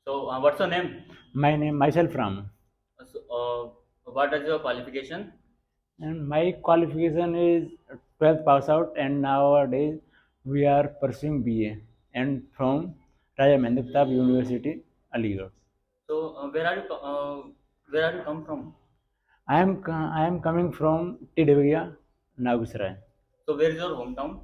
So, what's your name? My name myself Ram, What is your qualification? and my qualification is 12th pass out, and nowadays we are pursuing BA and from Raja Mehndra Pratap University, Aligarh. So, where are you come from? I am coming from Tidivya, Nagusrai. So, where is your hometown?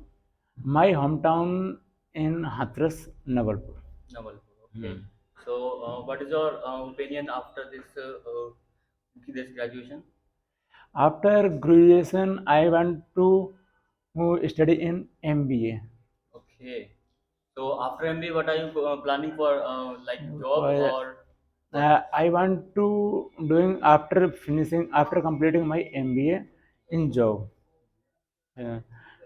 My hometown in Hathras, Navalpur. Navalpur. Okay. Hmm. So, what is your opinion after this graduation? After graduation, I went to study in MBA. Okay. So, after MBA, what are you planning for? Like job Because or what? I want to doing after completing my MBA in job. Uh,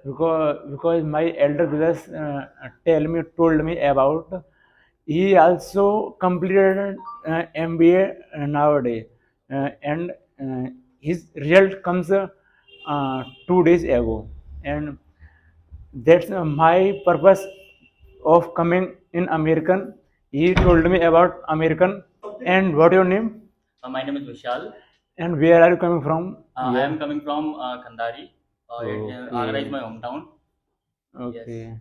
because my elder brothers told me about he also completed MBA nowadays, and his result comes 2 days ago, and that's my purpose of coming in American. He told me about American. And what your name? My name is Vishal. And where are you coming from? I Yeah. am coming from Kandari. Agra is Okay. my hometown. Yes. Okay.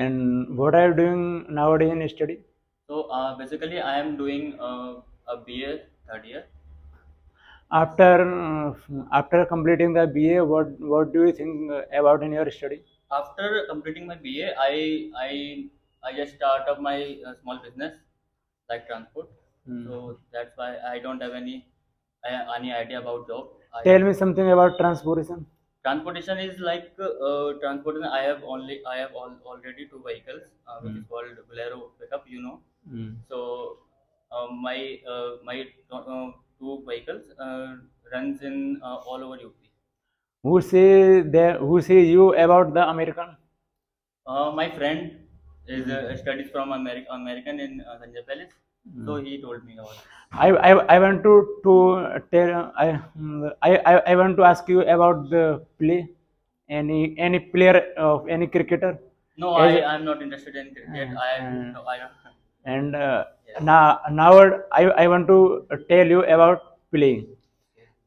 And what are you doing nowadays in study? So, basically, I am doing a BA third year. After completing the BA, what do you think about in your study? After completing my BA, I just start up my small business like transport. Hmm. So that's why I don't have any idea about job. Tell me something about transportation. Transportation is like transportation. I have already two vehicles, which Hmm. is called Bolero pickup. Hmm. So my two vehicles runs in all over UP. Who say you about the American? My friend is Hmm. studies from American in Sanjay Palace, so Hmm. he told me about this. I want to tell I want to ask you about the play. Any player of any cricketer No, as I'm not interested in cricket. I uh, no, I don't. and Yes. now I want to tell you about playing.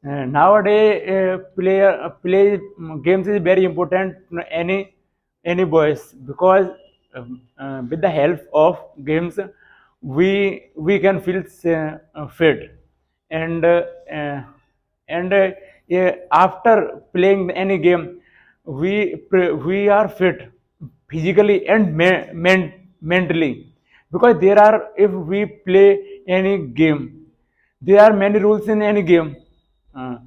Okay. Nowadays, play games is very important to any boys because with the help of games we can feel fit and uh, and yeah, after playing any game we are fit physically and mentally because there are if we play any game there are many rules in any game. Uh,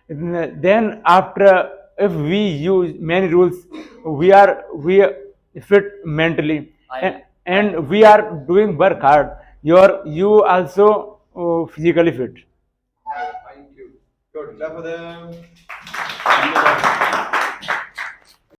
then after if we use many rules, we are fit mentally and, I and we are doing work hard. You also physically fit. thank you, sir.